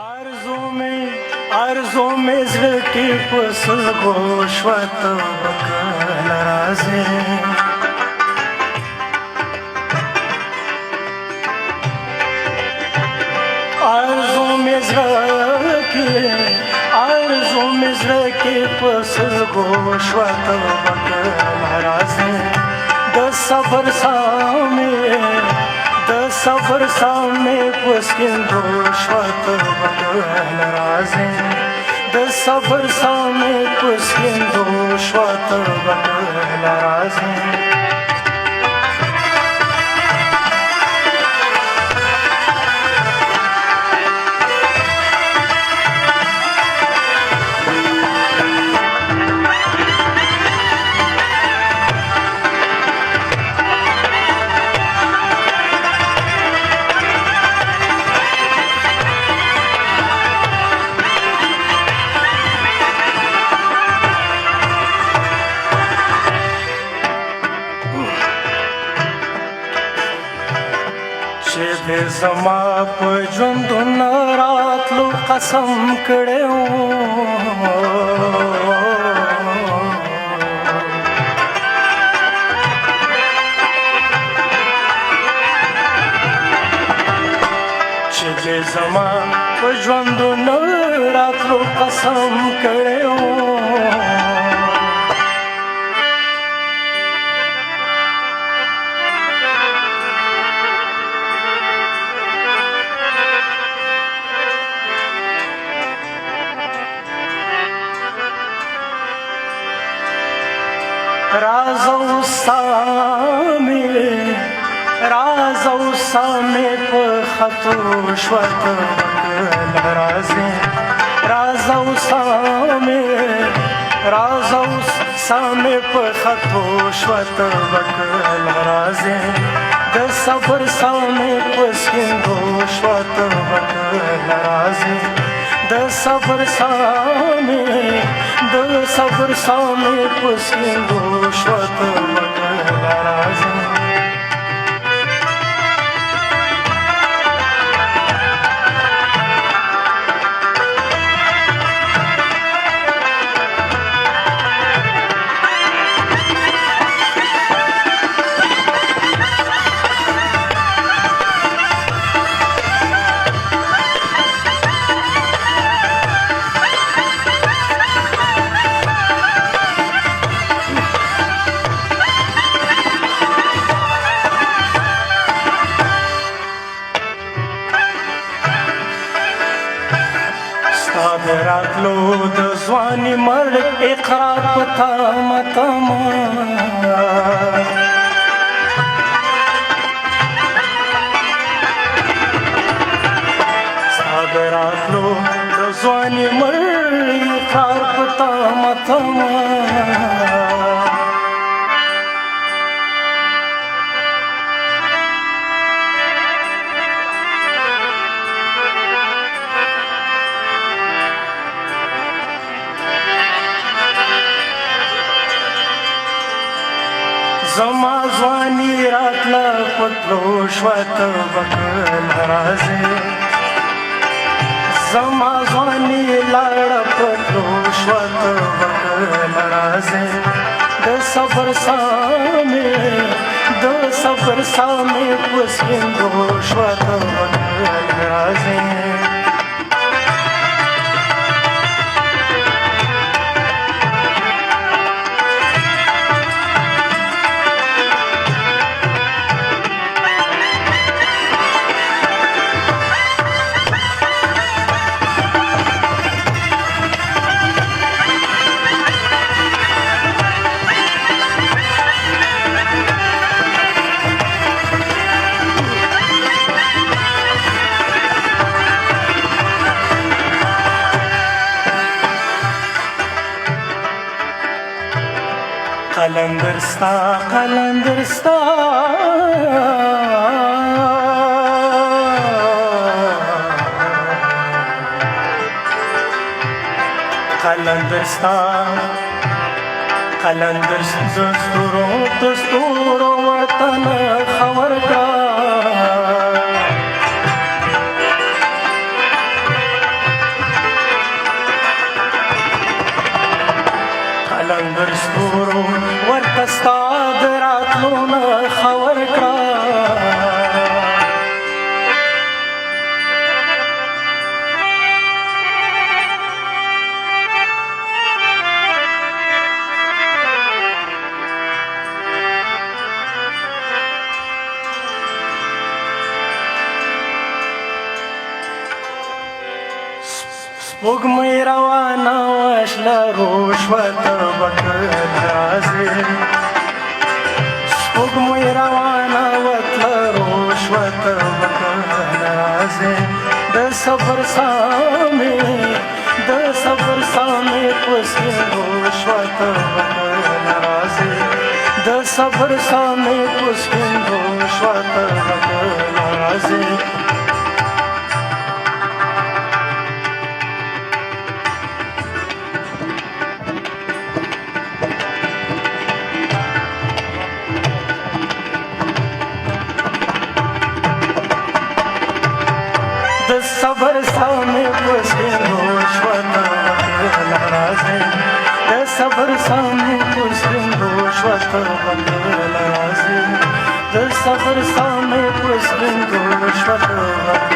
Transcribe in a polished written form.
आरज़ू में ज़िकी पुस गोश्वत बकल राज़े आरज़ू में ज़िकी पुस गोश्वत बकल राज़े द सबर सामे पुस्किन गोश्वत बकल राज़े द सबर सामे पुस्किन गोश्वत बकल राज़े दे ज़मा पे ژوندون راتلو قسم کړو چې دې ज़ما पे ژوندون راتلو قسم کړو राज़ सामे पे खतो श्वत बकल राज़े राज़ सामे पे खतो श्वत बकल राज़े द सबर सामे पुस्किंदो श्वत बकल राज़े द सबर सामे पुस्किंदो श्वत बकल राज़े रातलो द ज़वानी मर्द इक़रार पता मतमा रातलो द ज़वानी मर्द इक़रार पता मतमा ज़मा ज़वानी रातला पतलो श्वत बकल राज़े ज़मा ज़वानी लाड़ पतलो श्वत बकल राज़े द सबर सामे पुस्किंदो श्वत बकल राज़े Kalandırstan dusturo vatan khabar ka لنګر ستورو ورته ستا د راتلو نه خبر کړه سپوږمۍ روانه وشله روشوته به کله راځې سپوږمۍ روانه وتله روشوته به کله راځې د صبر سامې په سپین روشوته به کله راځې د صبر سامې په سپین روشوته به کله راځې صبر سامنے پسکن روشوتا بکر لرازے صبر سامنے پسکن روشوتا بکر لرازے صبر سامنے پسکن روشوتا بکر